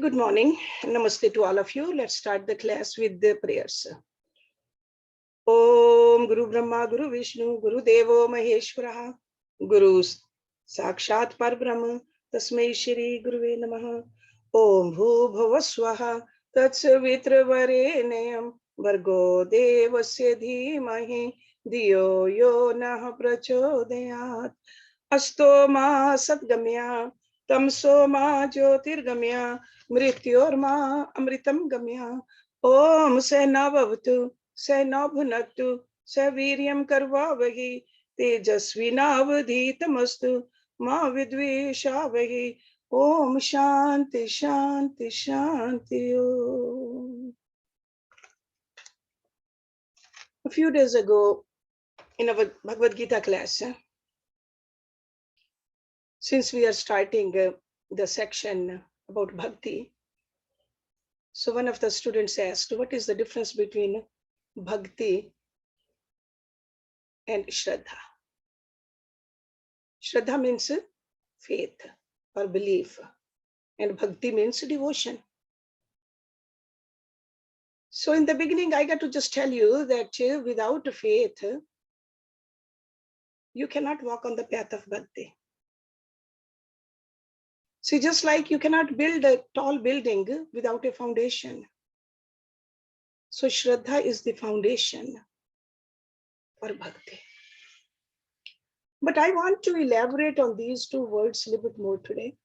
Good morning. Namaste to all of you. Let's start the class with the prayers. Om Guru Brahma Guru Vishnu Guru Devo Maheshwara Guru Sakshat Parbrahma Tasmai Shri Guruve Namaha Om Bhu Bhavaswaha Tatsavitra Varenayam Vargo Devasya Dhimahi Diyo Yo Nah Prachodayat Asto Ma Satgamya Tamso Ma Jyotirgamya Mrityorma Amritam Gamya Om Sena Bhavatu Sena Bhunaktu Saviryam Karvavahi Tejasvinavadhitamastu Ma Vidvishavahi Om Shanti Shanti Shanti Om. A few days ago in our Bhagavad Gita class, since we are starting the section about Bhakti, so one of the students asked, what is the difference between Bhakti and Shraddha? Shraddha means faith or belief, and Bhakti means devotion. So in the beginning, I got to just tell you that without faith, you cannot walk on the path of Bhakti. See, just like you cannot build a tall building without a foundation. So Shraddha is the foundation for Bhakti. But I want to elaborate on these two words a little bit more today.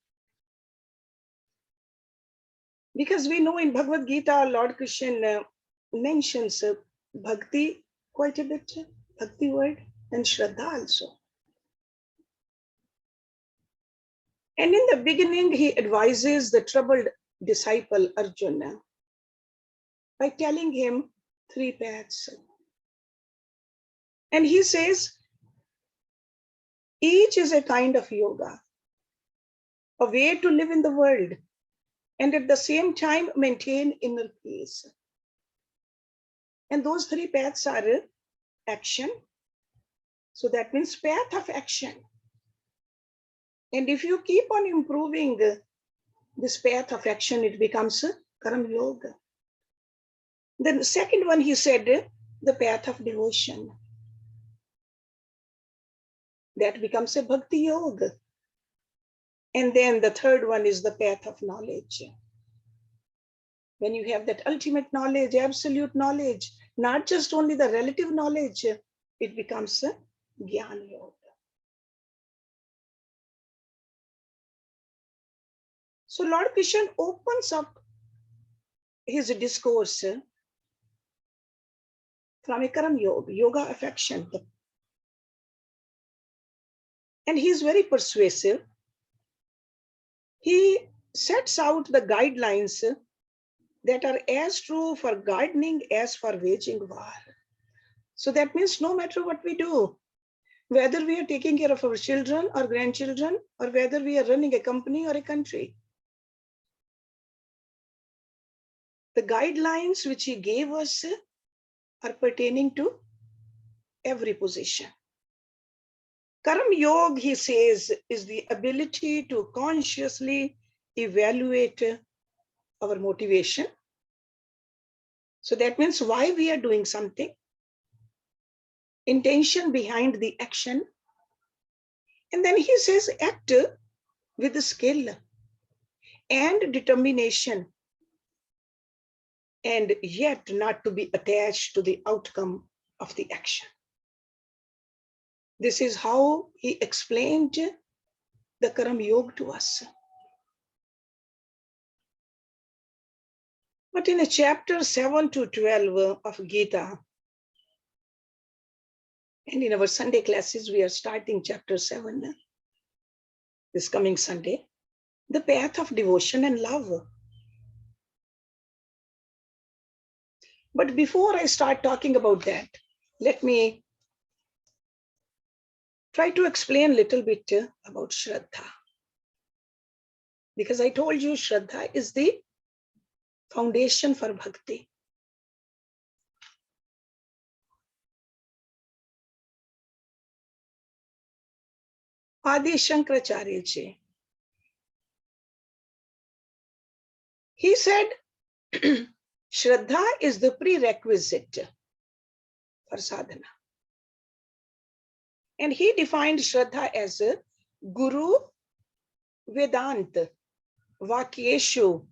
Because we know in Bhagavad Gita, Lord Krishna mentions Bhakti quite a bit, Bhakti word, and Shraddha also. And in the beginning, he advises the troubled disciple Arjuna by telling him three paths. And he says, each is a kind of yoga, a way to live in the world, and at the same time maintain inner peace. And those three paths are action. So that means path of action. And if you keep on improving this path of action, it becomes Karma Yoga. Then the second one, he said, the path of devotion. That becomes a Bhakti Yoga. And then the third one is the path of knowledge. When you have that ultimate knowledge, absolute knowledge, not just only the relative knowledge, it becomes a Jnana Yoga. So Lord Krishna opens up his discourse from a Karma Yoga, yoga of action. And he is very persuasive. He sets out the guidelines that are as true for gardening as for waging war. So that means no matter what we do, whether we are taking care of our children or grandchildren, or whether we are running a company or a country, the guidelines which he gave us are pertaining to every position. Karma Yoga, he says, is the ability to consciously evaluate our motivation. So that means why we are doing something, intention behind the action. And then he says, act with the skill and determination, and yet not to be attached to the outcome of the action. This is how he explained the Karma Yoga to us. But in chapter 7 to 12 of Gita, and in our Sunday classes, we are starting chapter 7 this coming Sunday, the path of devotion and love. But before I start talking about that, let me try to explain a little bit about Shraddha. Because I told you Shraddha is the foundation for Bhakti. Adi Shankaracharya ji He said, Shraddha is the prerequisite for sadhana. And he defined Shraddha as a Guru Vedant Vakyeshu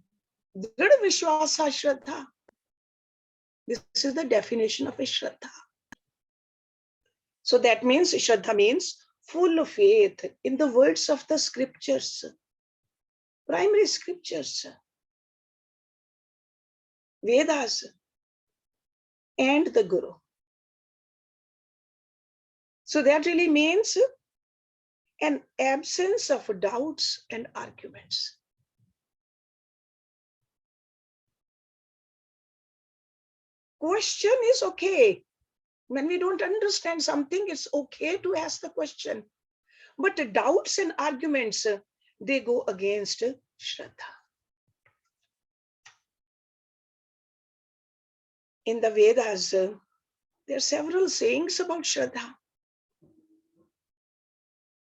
Drid Vishwasa Shraddha. This is the definition of a Shraddha. So that means Shraddha means full of faith in the words of the scriptures, primary scriptures, Vedas, and the Guru. So that really means an absence of doubts and arguments. Question is okay. When we don't understand something, it's okay to ask the question. But the doubts and arguments, they go against Shraddha. In the Vedas, there are several sayings about Shraddha.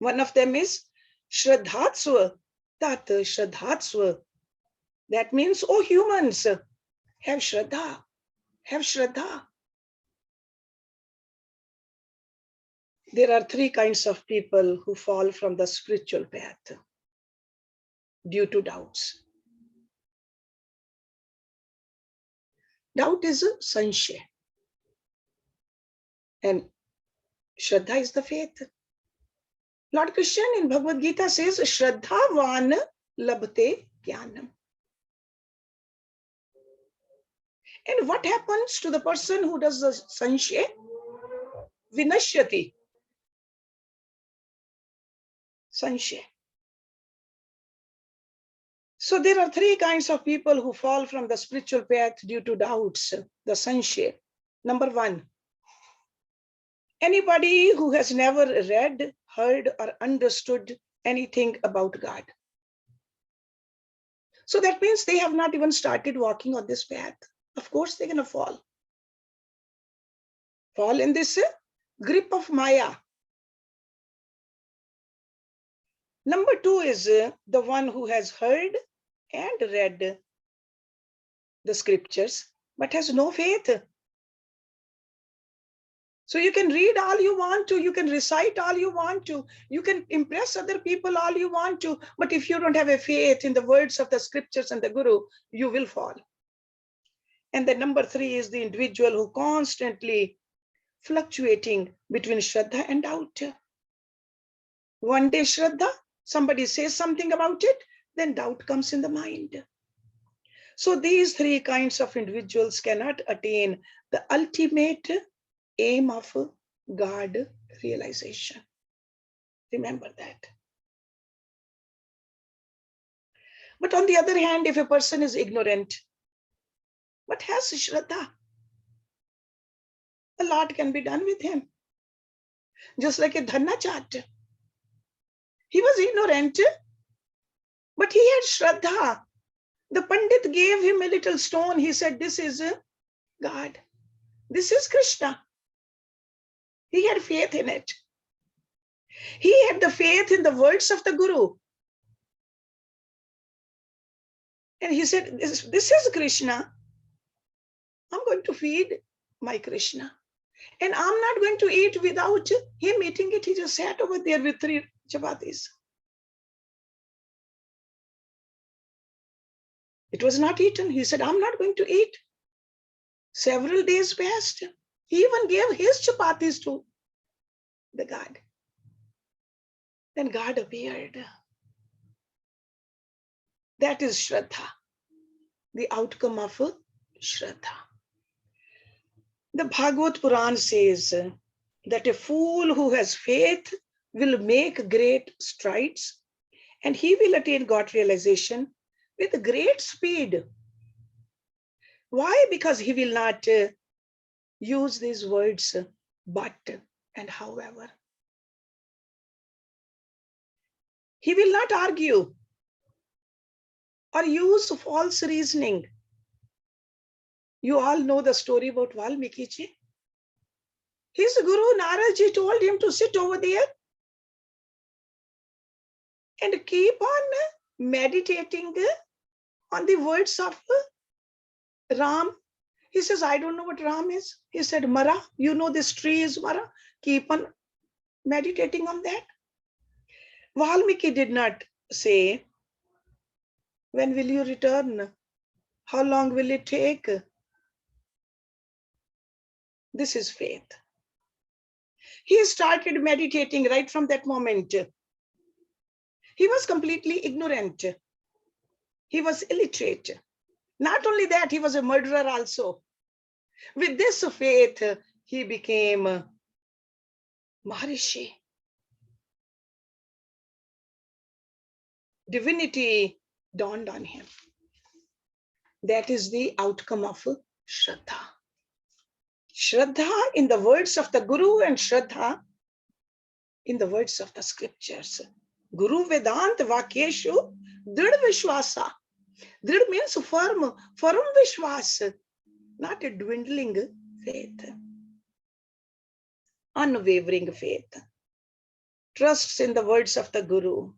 One of them is Shraddhatsva, Tat Shraddhatsva. That means, oh humans, have Shraddha, have Shraddha. There are three kinds of people who fall from the spiritual path due to doubts. Doubt is a sanshaya. And Shraddha is the faith. Lord Krishna in Bhagavad Gita says, Shraddhavan labhate jnanam. And what happens to the person who does the sanshaya? Vinashyati. Sanshaya. So there are three kinds of people who fall from the spiritual path due to doubts, the sanshaya. Number one, anybody who has never read, heard, or understood anything about God. So that means they have not even started walking on this path. Of course, they're going to fall. Fall in this grip of Maya. Number two is the one who has heard and read the scriptures, but has no faith. So you can read all you want to, you can recite all you want to, you can impress other people all you want to, but if you don't have a faith in the words of the scriptures and the Guru, you will fall. And the number three is the individual who constantly fluctuating between Shraddha and doubt. One day Shraddha, somebody says something about it, then doubt comes in the mind. So these three kinds of individuals cannot attain the ultimate aim of God realization. Remember that. But on the other hand, if a person is ignorant, but has Shraddha, a lot can be done with him. Just like a Dhanachat. He was ignorant, but he had Shraddha. The Pandit gave him a little stone. He said, this is God. This is Krishna. He had faith in it. He had the faith in the words of the Guru. And he said, this is Krishna. I'm going to feed my Krishna. And I'm not going to eat without him eating it. He just sat over there with 3 chapatis. It was not eaten. He said, I'm not going to eat. Several days passed. He even gave his chapatis to the God. Then God appeared. That is Shraddha, the outcome of Shraddha. The Bhagavad Puran says that a fool who has faith will make great strides and he will attain God realization with great speed. Why? Because he will not use these words, but and however. He will not argue or use false reasoning. You all know the story about Valmiki ji. His Guru Naraji told him to sit over there and keep on meditating on the words of Ram. He says, I don't know what Ram is. He said, Mara, you know this tree is Mara. Keep on meditating on that. Valmiki did not say, when will you return? How long will it take? This is faith. He started meditating right from that moment. He was completely ignorant. He was illiterate. Not only that, he was a murderer also. With this faith, he became Maharishi. Divinity dawned on him. That is the outcome of Shraddha. Shraddha in the words of the Guru and Shraddha in the words of the scriptures. Guru Vedant Vakyeshu Drid Vishwasa. Drid means firm Vishwas, not a dwindling faith. Unwavering faith. Trusts in the words of the Guru.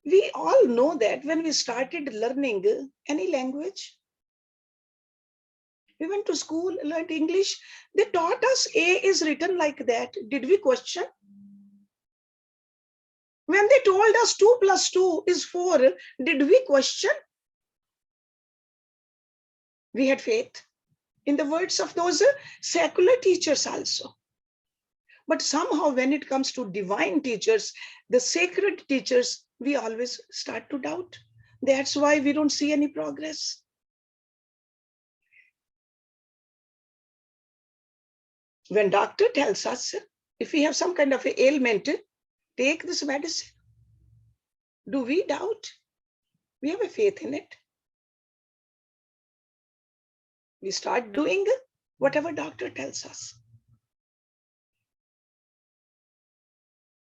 We all know that when we started learning any language, we went to school, learned English, they taught us A is written like that. Did we question? When they told us 2 plus 2 is 4, did we question? We had faith in the words of those secular teachers also. But somehow when it comes to divine teachers, the sacred teachers, we always start to doubt. That's why we don't see any progress. When doctor tells us, if we have some kind of a ailment, take this medicine. Do we doubt? We have a faith in it. We start doing whatever doctor tells us.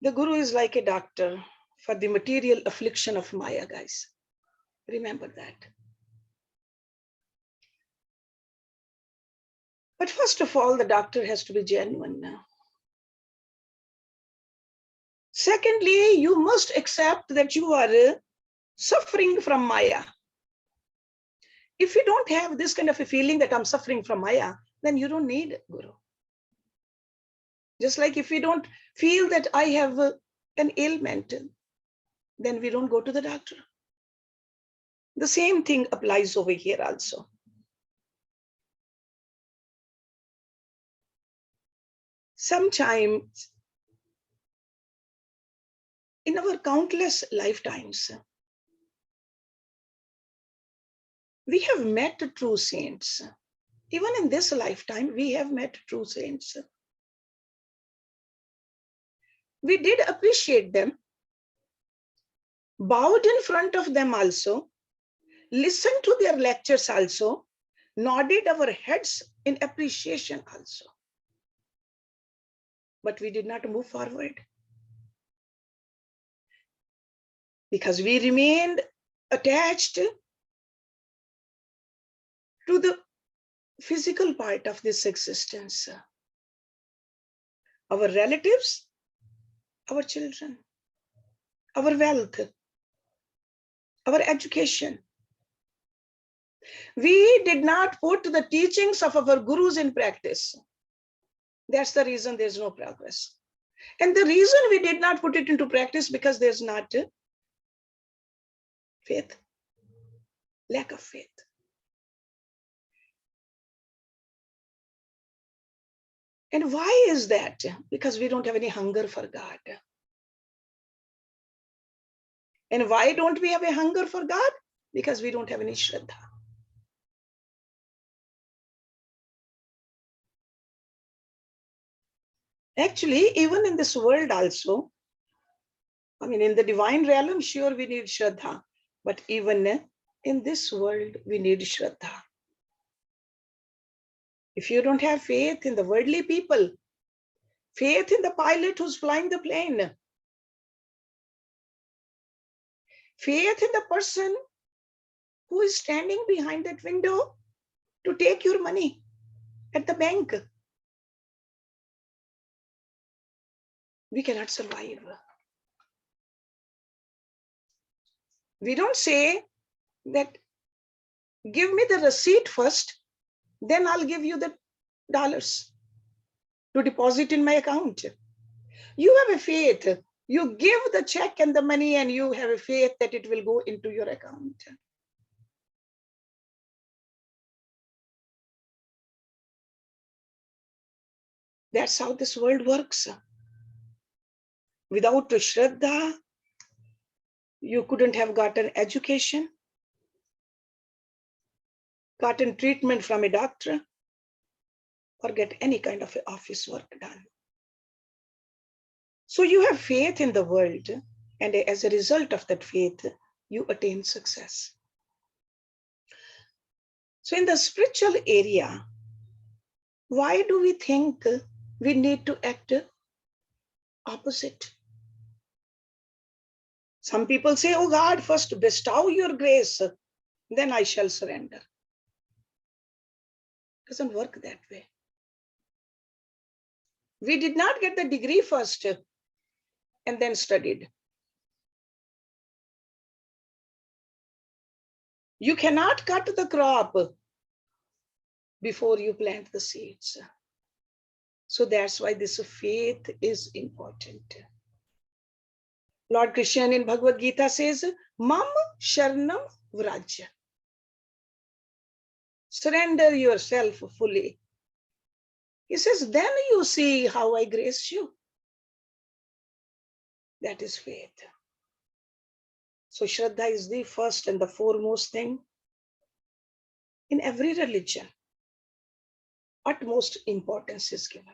The Guru is like a doctor for the material affliction of Maya, guys. Remember that. But first of all, the doctor has to be genuine now. Secondly, you must accept that you are suffering from Maya. If you don't have this kind of a feeling that I'm suffering from Maya, then you don't need Guru. Just like if we don't feel that I have an ailment, then we don't go to the doctor. The same thing applies over here also. Sometimes in our countless lifetimes, we have met true saints. Even in this lifetime, we have met true saints. We did appreciate them, bowed in front of them also, listened to their lectures also, nodded our heads in appreciation also. But we did not move forward because we remained attached to the physical part of this existence. Our relatives, our children, our wealth, our education. We did not put the teachings of our gurus in practice. That's the reason there's no progress. And the reason we did not put it into practice because there's not faith, lack of faith. And why is that? Because we don't have any hunger for God. And why don't we have a hunger for God? Because we don't have any Shraddha. Actually, even in this world also, I mean, in the divine realm, sure, we need Shraddha. But even in this world, we need Shraddha. If you don't have faith in the worldly people, faith in the pilot who's flying the plane, faith in the person who is standing behind that window to take your money at the bank, we cannot survive. We don't say that give me the receipt first, then I'll give you the dollars to deposit in my account. You have a faith. You give the check and the money, and you have a faith that it will go into your account. That's how this world works. Without Shraddha, you couldn't have gotten education, gotten treatment from a doctor, or get any kind of office work done. So you have faith in the world, and as a result of that faith, you attain success. So in the spiritual area, why do we think we need to act opposite? Some people say, oh God, first bestow your grace, then I shall surrender. It doesn't work that way. We did not get the degree first and then studied. You cannot cut the crop before you plant the seeds. So that's why this faith is important. Lord Krishna in Bhagavad Gita says, Mam Sharanam Vrajya. Surrender yourself fully. He says, then you see how I grace you. That is faith. So Shraddha is the first and the foremost thing in every religion. Utmost importance is given.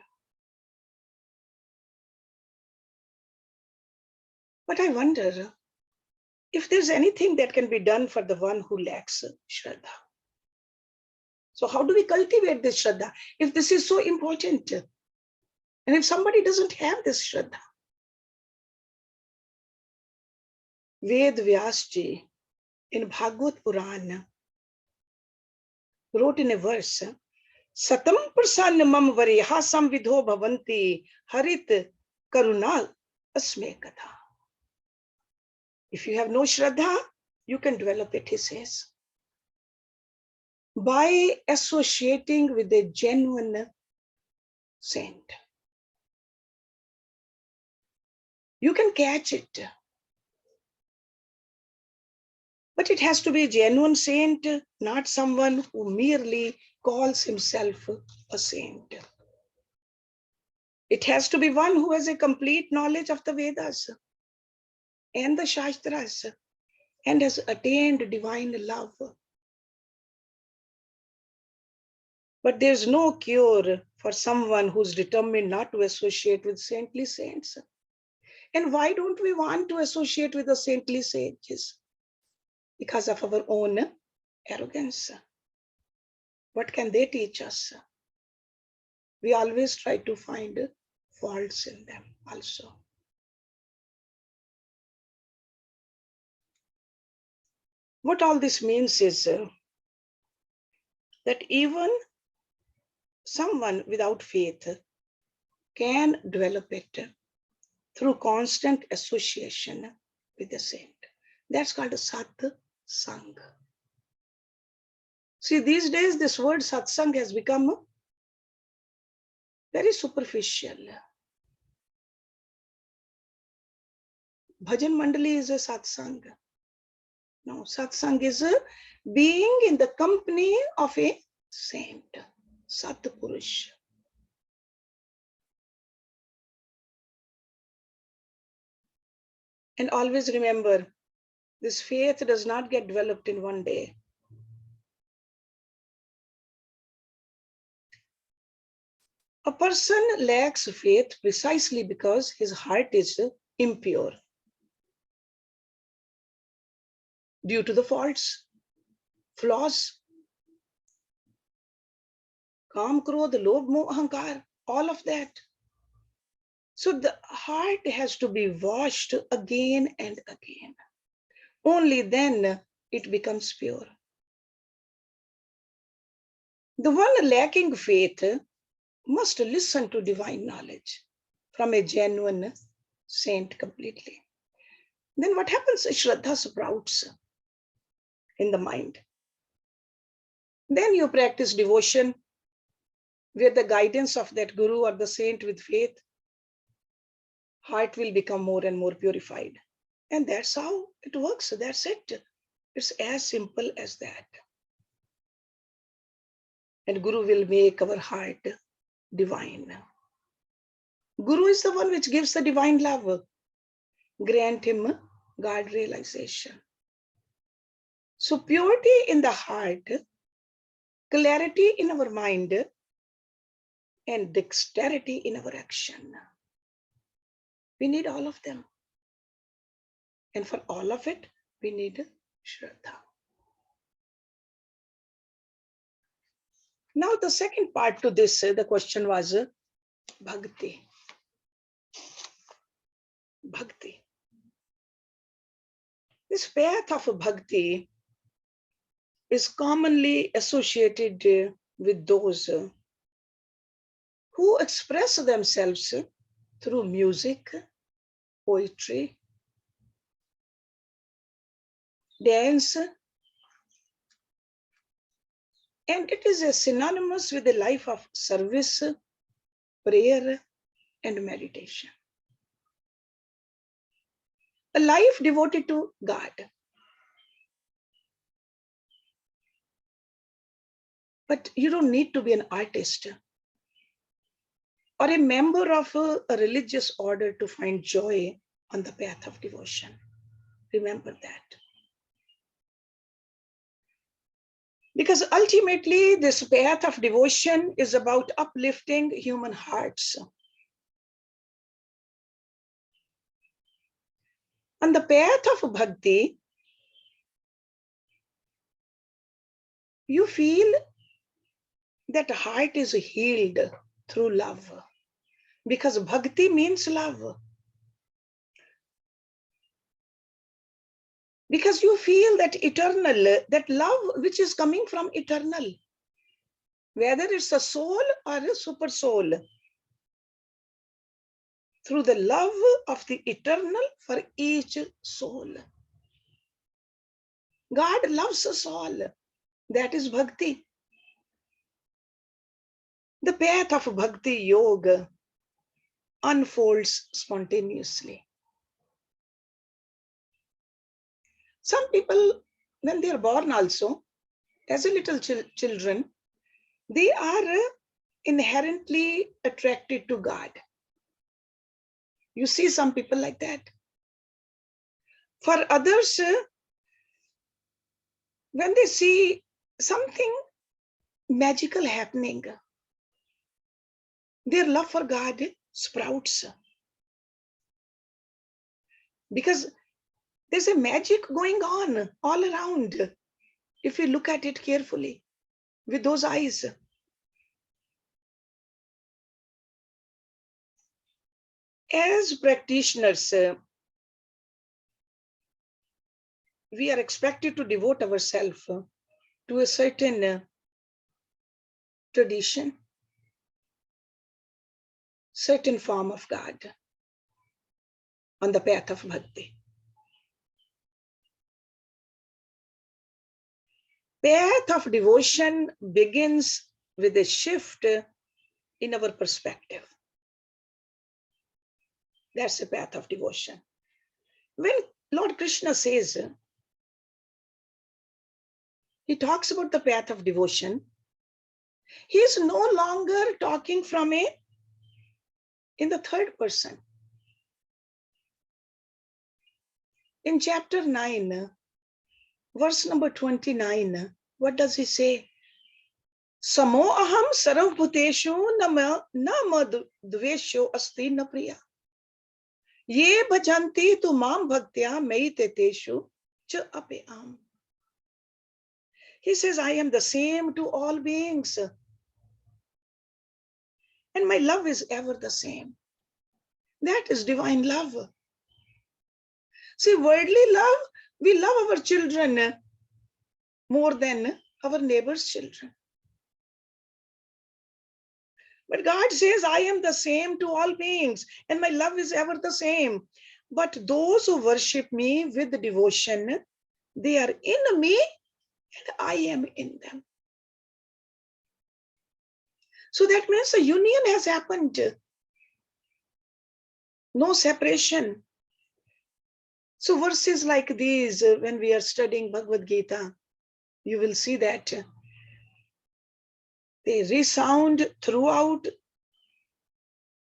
But I wonder if there's anything that can be done for the one who lacks Shraddha. So how do we cultivate this Shraddha if this is so important? And if somebody doesn't have this Shraddha? Ved Vyasji in Bhagavad Purana wrote in a verse, Satam prasanna mam variha samvidho bhavanti harit karuna asme katha. If you have no Shraddha, you can develop it, he says, by associating with a genuine saint. You can catch it. But it has to be a genuine saint, not someone who merely calls himself a saint. It has to be one who has a complete knowledge of the Vedas and the Shastras and has attained divine love. But there's no cure for someone who's determined not to associate with saintly saints. And why don't we want to associate with the saintly sages? Because of our own arrogance. What can they teach us? We always try to find faults in them also. What all this means is that even someone without faith can develop it through constant association with the saint. That's called a satsang. See, these days this word satsang has become very superficial. Bhajan Mandali is a satsang. No, satsang is being in the company of a saint, Satpurush. And always remember, this faith does not get developed in one day. A person lacks faith precisely because his heart is impure due to the faults, flaws, Kam, Krodh, Lobh, Moh, Ahankar, all of that. So the heart has to be washed again and again. Only then it becomes pure. The one lacking faith must listen to divine knowledge from a genuine saint completely. then what happens? Shraddha sprouts in the mind. Then you practice devotion with the guidance of that guru or the saint with faith. Heart will become more and more purified. And that's how it works. That's it. It's as simple as that. And Guru will make our heart divine. Guru is the one which gives the divine love. Grant him God realization. So purity in the heart, clarity in our mind, and dexterity in our action. We need all of them. And for all of it, we need Shraddha. Now the second part to this, the question was Bhakti. Bhakti. This path of Bhakti is commonly associated with those who express themselves through music, poetry, dance, and it is synonymous with the life of service, prayer, and meditation. A life devoted to God. But you don't need to be an artist or a member of a religious order to find joy on the path of devotion. Remember that. Because ultimately, this path of devotion is about uplifting human hearts. On the path of bhakti, you feel that heart is healed through love. Because bhakti means love. Because you feel that eternal, that love which is coming from eternal, whether it's a soul or a super soul, through the love of the eternal for each soul. God loves us all. That is bhakti. The path of bhakti yoga unfolds spontaneously. Some people, when they are born also, as a little children, they are inherently attracted to God. You see some people like that. For others, when they see something magical happening, their love for God sprouts. Because there's a magic going on all around, if you look at it carefully with those eyes. As practitioners, we are expected to devote ourselves to a certain tradition, certain form of God on the path of bhakti. Path of devotion begins with a shift in our perspective. That's the path of devotion. When Lord Krishna says, he talks about the path of devotion, he is no longer talking from in the third person. In chapter 9, verse number 29, what does he say? Samo aham sarvabhuteshu na dvesho asti na priya. Ye bhajanti tu mam bhaktya mei teteshu cha apyam. He says, I am the same to all beings. And my love is ever the same. That is divine love. See, worldly love, we love our children more than our neighbor's children. But God says, I am the same to all beings, and my love is ever the same. But those who worship me with devotion, they are in me and I am in them. So that means a union has happened. No separation. So verses like these, when we are studying Bhagavad Gita, you will see that they resound throughout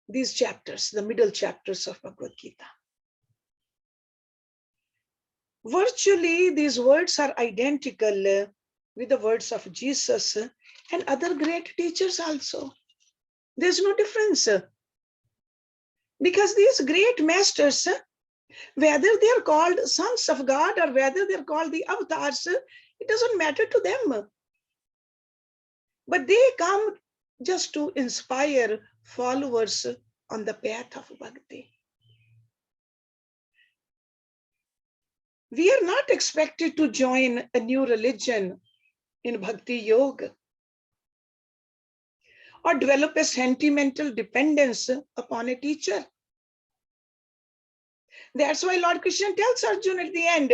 these chapters, the middle chapters of Bhagavad Gita. Virtually, these words are identical with the words of Jesus and other great teachers also. There's no difference. Because these great masters, whether they're called sons of God or whether they're called the avatars, it doesn't matter to them. But they come just to inspire followers on the path of Bhakti. We are not expected to join a new religion in Bhakti Yoga or develop a sentimental dependence upon a teacher. That's why Lord Krishna tells Arjuna at the end,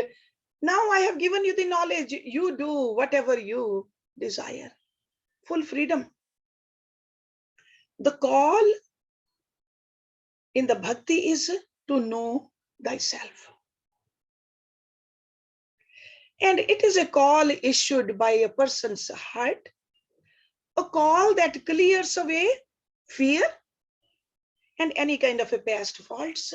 now I have given you the knowledge, you do whatever you desire. Full freedom. The call in the Bhakti is to know thyself. And it is a call issued by a person's heart, a call that clears away fear and any kind of a past faults.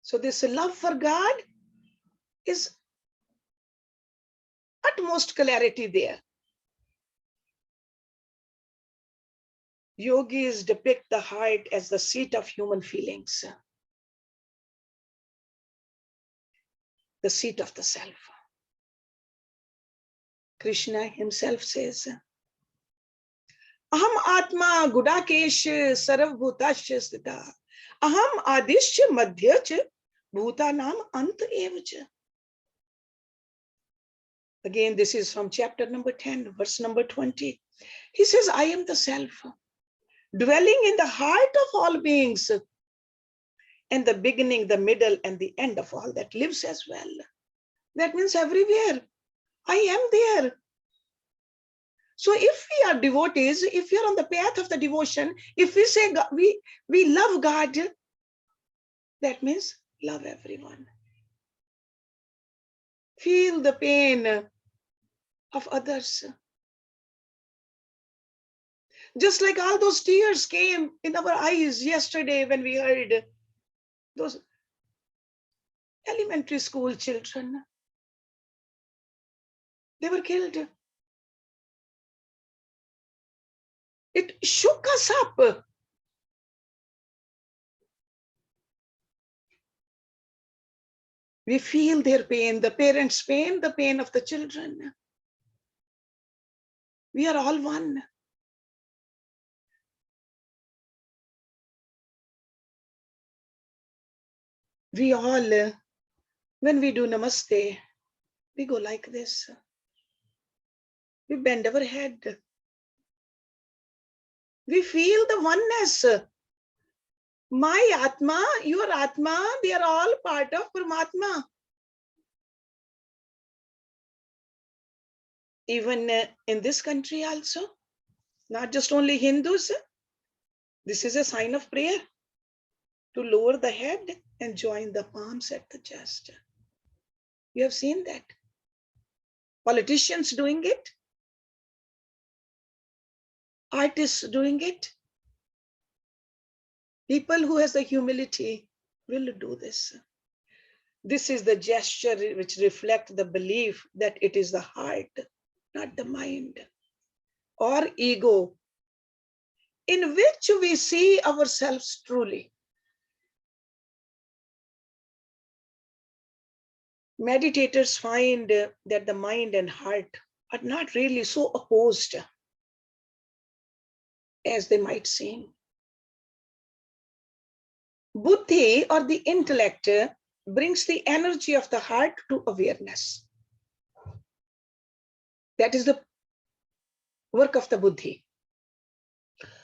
So this love for God is utmost clarity there. Yogis depict the heart as the seat of human feelings, the seat of the self. Krishna himself says, Aham Atma Gudakesh Sarvabhutasya Sthita. Aham Adishya Madhyacha Bhutanam Ant Evacha. Again, this is from chapter number 10, verse number 20. He says, I am the self, dwelling in the heart of all beings, and the beginning, the middle, and the end of all that lives as well. That means everywhere. I am there. So if we are devotees, if we are on the path of the devotion, if we say we love God, that means love everyone. Feel the pain of others. Just like all those tears came in our eyes yesterday when we heard those elementary school children. They were killed. It shook us up. We feel their pain, the parents' pain, the pain of the children. We are all one. We all, when we do namaste, we go like this. We bend our head. We feel the oneness. My Atma, your Atma, they are all part of Paramatma. Even in this country also, not just only Hindus, this is a sign of prayer to lower the head and join the palms at the chest. You have seen that. Politicians doing it, artists doing it. People who has the humility will do this. This is the gesture which reflects the belief that it is the heart, not the mind or ego, in which we see ourselves truly. Meditators find that the mind and heart are not really so opposed as they might seem. Buddhi, or the intellect, brings the energy of the heart to awareness. That is the work of the Buddhi.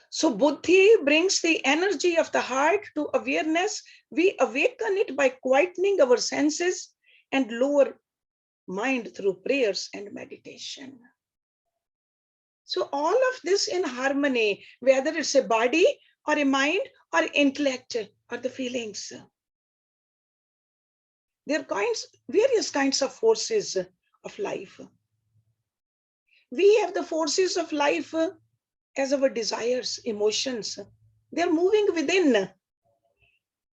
So Buddhi brings the energy of the heart to awareness. We awaken it by quietening our senses and lower mind through prayers and meditation. So all of this in harmony, whether it's a body or a mind or intellect or the feelings. There are various kinds of forces of life. We have the forces of life as our desires, emotions. They're moving within.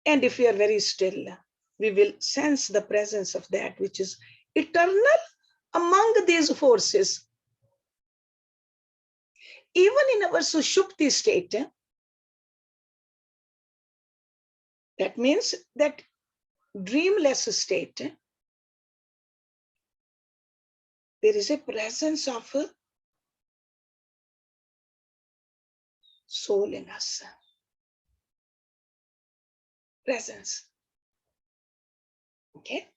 And if we are very still, we will sense the presence of that which is eternal among these forces. Even in our Sushupti state, that means that dreamless state, there is a presence of a soul in us. Presence. Okay?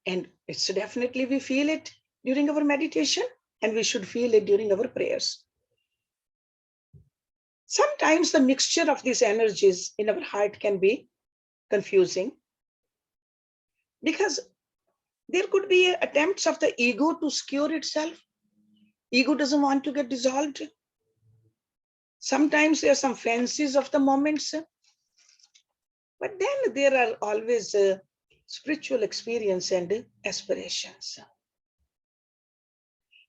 And it's definitely we feel it during our meditation, and we should feel it during our prayers. Sometimes the mixture of these energies in our heart can be confusing, because there could be attempts of the ego to secure itself. Ego doesn't want to get dissolved. Sometimes there are some fancies of the moments, but then there are always spiritual experience and aspirations.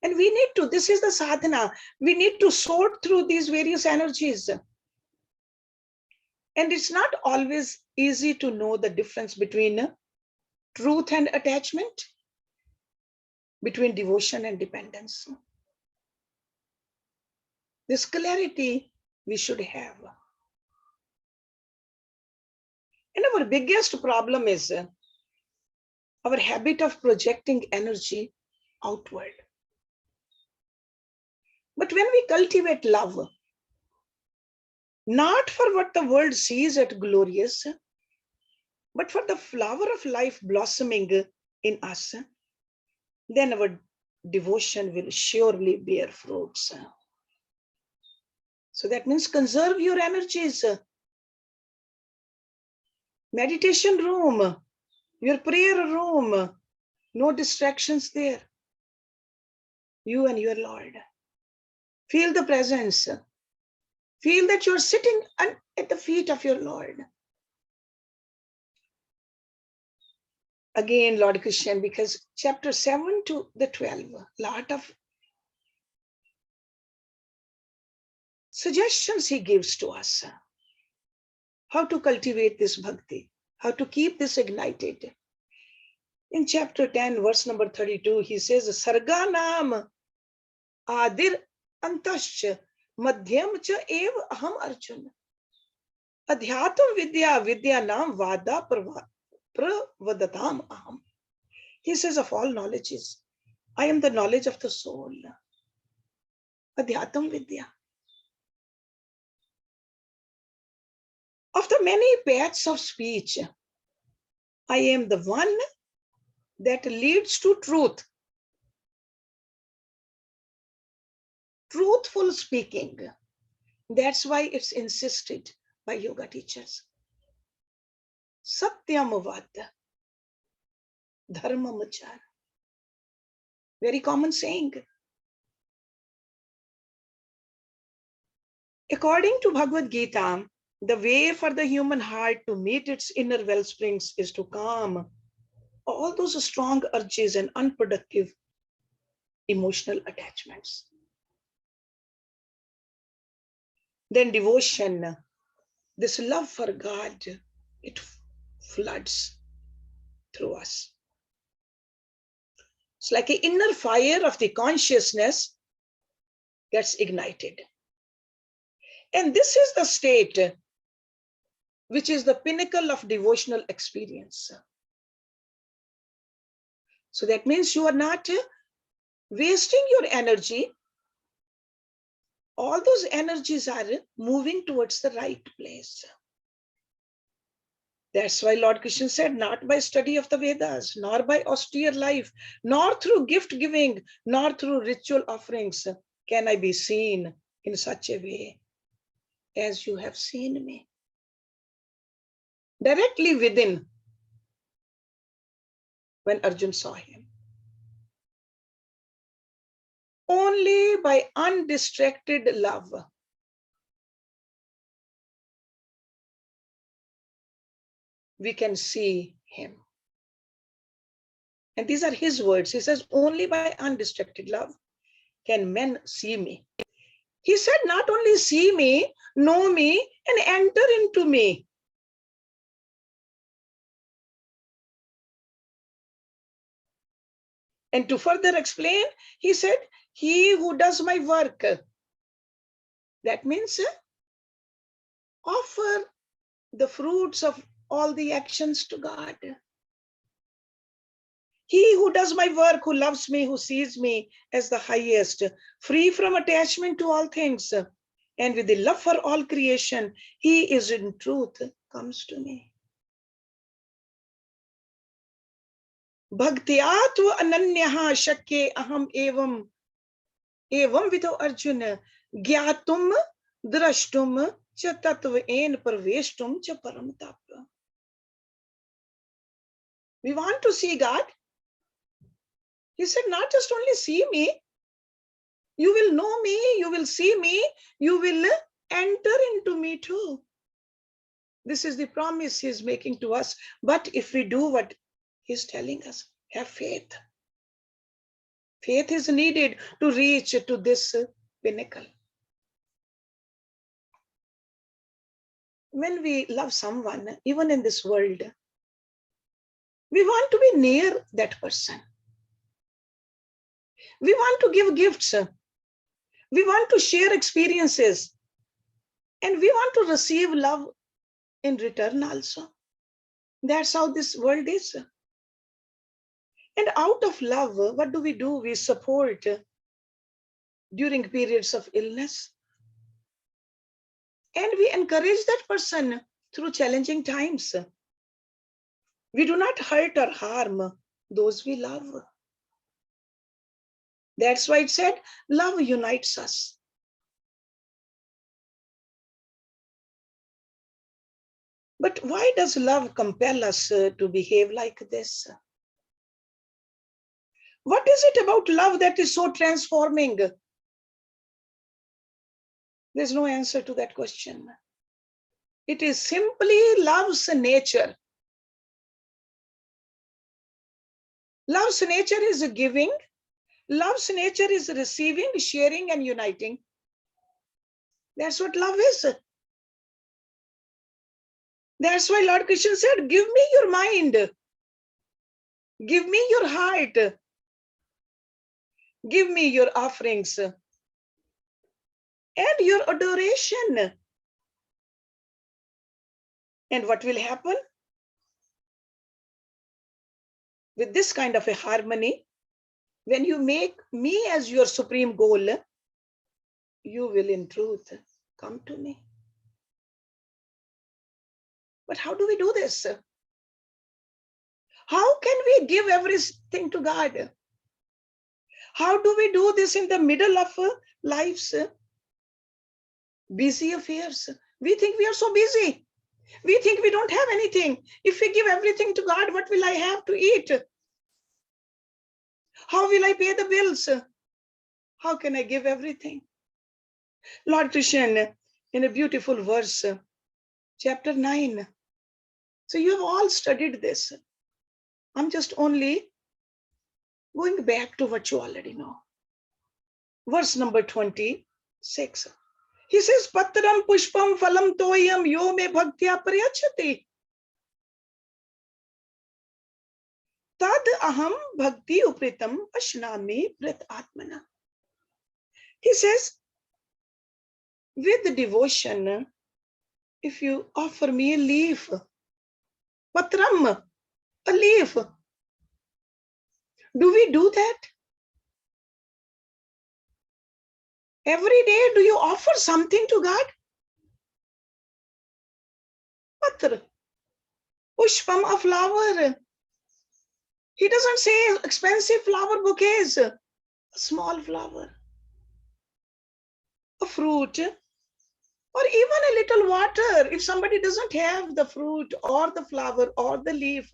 And we need to, this is the sadhana, we need to sort through these various energies. And it's not always easy to know the difference between truth and attachment, between devotion and dependence. This clarity we should have. And our biggest problem is our habit of projecting energy outward. But when we cultivate love, not for what the world sees as glorious, but for the flower of life blossoming in us, then our devotion will surely bear fruits. So that means conserve your energies. Meditation room, your prayer room, no distractions there. You and your Lord. Feel the presence. Feel that you're sitting at the feet of your Lord. Again, Lord Krishna, because chapter 7 to the 12, lot of suggestions he gives to us. How to cultivate this bhakti, how to keep this ignited. In chapter 10, verse number 32, he says, Sarganam Adir Antascha Madhyam cha ev aham arjun. Adhyatam vidya nam vada pravadatam aham. He says, of all knowledges, I am the knowledge of the soul. Adhyatam vidya. Of the many paths of speech, I am the one that leads to truth. Truthful speaking. That's why it's insisted by yoga teachers. Satyamavad. Dharmamachar. Very common saying. According to Bhagavad Gita, the way for the human heart to meet its inner well springs is to calm all those strong urges and unproductive emotional attachments. Then devotion, this love for God, it floods through us. It's like an inner fire of the consciousness gets ignited. And this is the state which is the pinnacle of devotional experience. So that means you are not wasting your energy. All those energies are moving towards the right place. That's why Lord Krishna said, not by study of the Vedas, nor by austere life, nor through gift giving, nor through ritual offerings can I be seen in such a way. as you have seen me. Directly within, when Arjun saw him. Only by undistracted love we can see him. And these are his words. He says, only by undistracted love can men see me. He said, not only see me, know me, and enter into me. And to further explain, he said, he who does my work. That means offer the fruits of all the actions to God. He who does my work, who loves me, who sees me as the highest, free from attachment to all things, and with the love for all creation, he is in truth, comes to me. Bhaktyatva ananyaha shakye aham evam vidho Arjuna gyatum drashtum cha tattva en parveshtum cha param tap. We want to see God. He said, not just only see me, you will know me, you will see me, you will enter into me too. This is the promise he's making to us. But if we do what he's telling us, have faith. Faith is needed to reach to this pinnacle. When we love someone, even in this world, we want to be near that person. We want to give gifts. We want to share experiences. And we want to receive love in return also. That's how this world is. And out of love, what do? We support during periods of illness. And we encourage that person through challenging times. We do not hurt or harm those we love. That's why it said, love unites us. But why does love compel us to behave like this? What is it about love that is so transforming? There's no answer to that question. It is simply love's nature. Love's nature is giving. Love's nature is receiving, sharing, and uniting. That's what love is. That's why Lord Krishna said, give me your mind. Give me your heart. Give me your offerings and your adoration. And what will happen? With this kind of a harmony, when you make me as your supreme goal, you will in truth come to me. But how do we do this? How can we give everything to God? How do we do this in the middle of life's busy affairs? We think we are so busy. We think we don't have anything. If we give everything to God, what will I have to eat? How will I pay the bills? How can I give everything? Lord Krishna, in a beautiful verse, chapter 9. So you have all studied this. I'm just only going back to what you already know. Verse number 26. He says, Patram pushpam phalam toyam yo me bhaktya prayachati. Tad aham bhakti upritam ashnami prit atmana. He says, with devotion, if you offer me a leaf, patram, a leaf, do we do that? Every day, do you offer something to God? Patra, pushpam, a flower. He doesn't say expensive flower bouquets, a small flower. A fruit, Or even a little water. If somebody doesn't have the fruit or the flower or the leaf,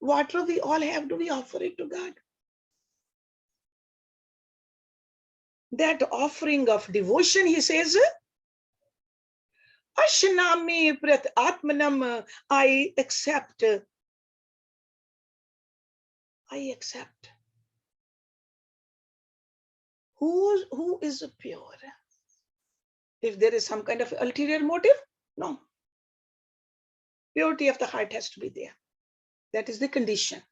water we all have, do we offer it to God? That offering of devotion, he says, Ashnami prat atmanam, I accept. I accept. Who is pure? If there is some kind of ulterior motive, no. Purity of the heart has to be there. That is the condition.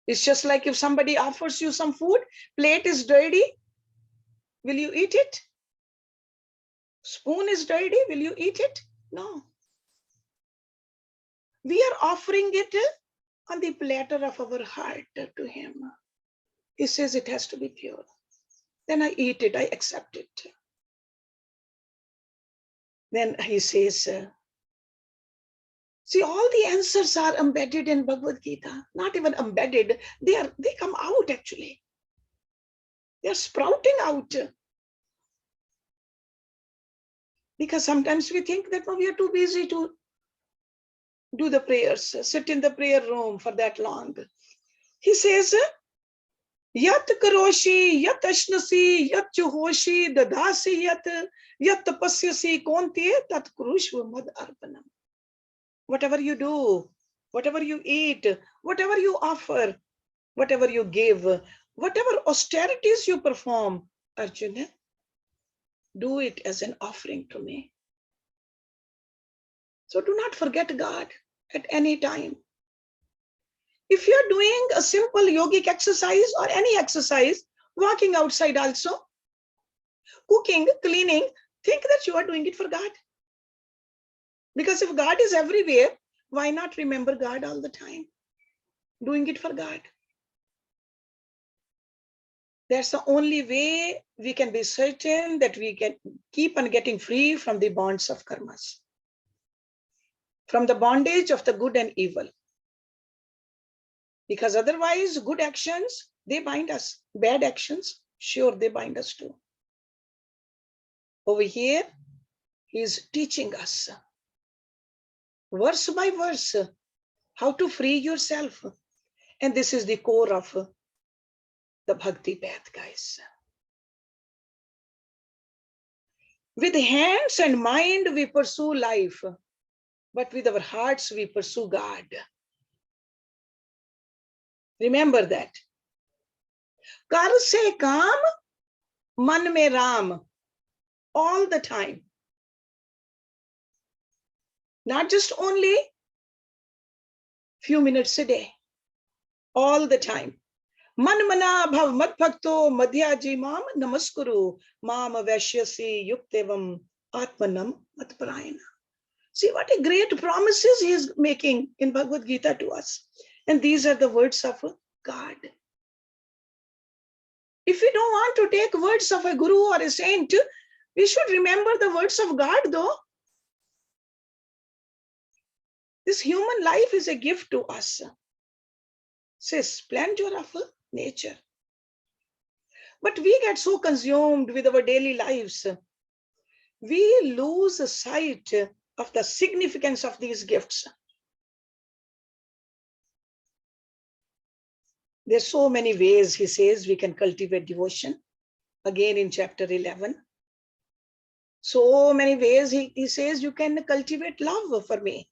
It's just like if somebody offers you some food, plate is dirty, will you eat it? Spoon is dirty, will you eat it? No. We are offering it on the platter of our heart to him. He says it has to be pure. Then I eat it, I accept it. Then he says, see, all the answers are embedded in Bhagavad Gita. Not even embedded, they come out actually. They are sprouting out. Because sometimes we think that we are too busy to do the prayers, sit in the prayer room for that long. He says, Yat karoshi, yat ashnasi, yat chuhoshi, dadasi yat tapasyasi konti tat kurushva mad arpanam. Whatever you do, whatever you eat, whatever you offer, whatever you give, whatever austerities you perform, Arjuna, do it as an offering to me. So do not forget God at any time. If you're doing a simple yogic exercise or any exercise, walking outside also, cooking, cleaning, think that you are doing it for God. Because if God is everywhere, why not remember God all the time? Doing it for God. That's the only way we can be certain that we can keep on getting free from the bonds of karmas, from the bondage of the good and evil. Because otherwise, good actions, they bind us. Bad actions, sure, they bind us too. Over here, he is teaching us, verse by verse, how to free yourself. And this is the core of the Bhakti path, guys. With hands and mind, we pursue life. But with our hearts, we pursue God. Remember that. Kar se kaam, man mein Ram. All the time. Not just only few minutes a day. All the time. Man mana bhav mat bhakto madhyaji mam namaskuru mam vaishyasi yuktevam atmanam matparayana. See what a great promises he is making in Bhagavad Gita to us. And these are the words of God. If we don't want to take words of a guru or a saint, we should remember the words of God though. This human life is a gift to us. It's a splendor of nature. But we get so consumed with our daily lives, we lose sight of the significance of these gifts. There's so many ways, he says, we can cultivate devotion. Again in chapter 11. So many ways, he says, you can cultivate love for me.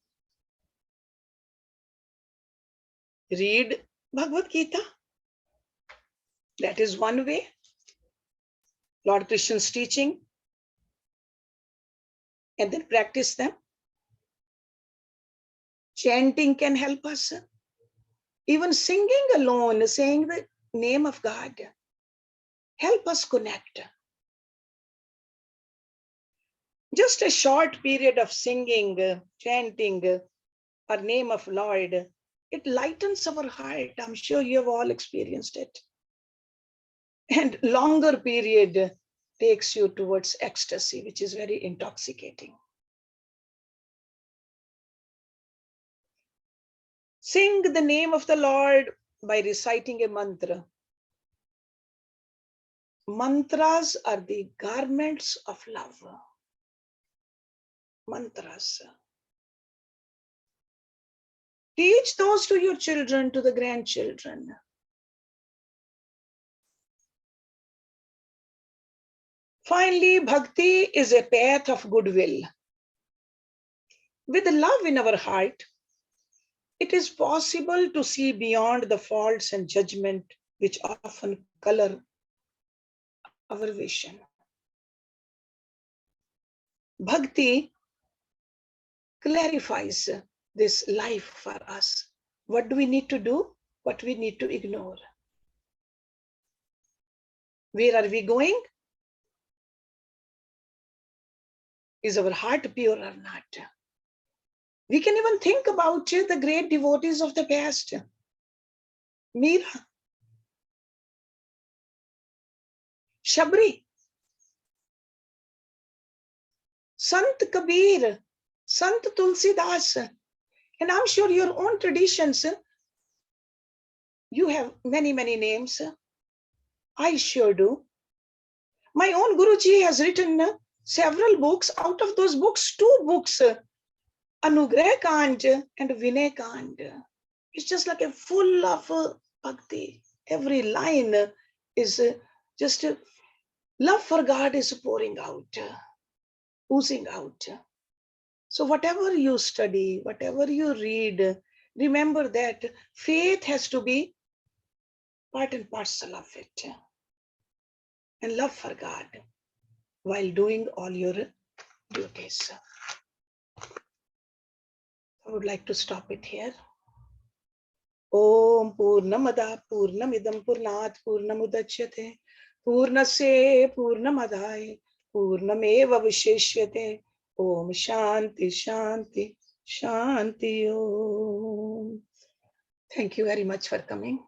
Read Bhagavad Gita. That is one way. Lord Krishna's teaching. And then practice them. Chanting can help us. Even singing alone, saying the name of God, help us connect. Just a short period of singing, chanting, or name of Lord, it lightens our heart. I'm sure you have all experienced it. And longer period takes you towards ecstasy, which is very intoxicating. Sing the name of the Lord by reciting a mantra. Mantras are the garments of love. mantras. Teach those to your children, to the grandchildren. Finally, bhakti is a path of goodwill. With love in our heart, it is possible to see beyond the faults and judgment which often color our vision. Bhakti clarifies this life for us. What do we need to do? What we need to ignore? Where are we going? Is our heart pure or not? We can even think about the great devotees of the past. Meera, Shabri, Sant Kabir, Sant Tulsidas, and I'm sure your own traditions, you have many, many names. I sure do. My own Guruji has written several books. Out of those books, 2 books, Anugrah Kand and Vinay Kand. It's just like a full of bhakti. Every line is just love for God is pouring out, oozing out. So whatever you study, whatever you read, remember that faith has to be part and parcel of it. And love for God while doing all your duties. I would like to stop it here. Om Purnamada Purnamidam Purnat Purnamudachyate Purnasya Purnamadaya Purnameva Visheshyate. Om Shanti Shanti Shanti Om. Thank you very much for coming.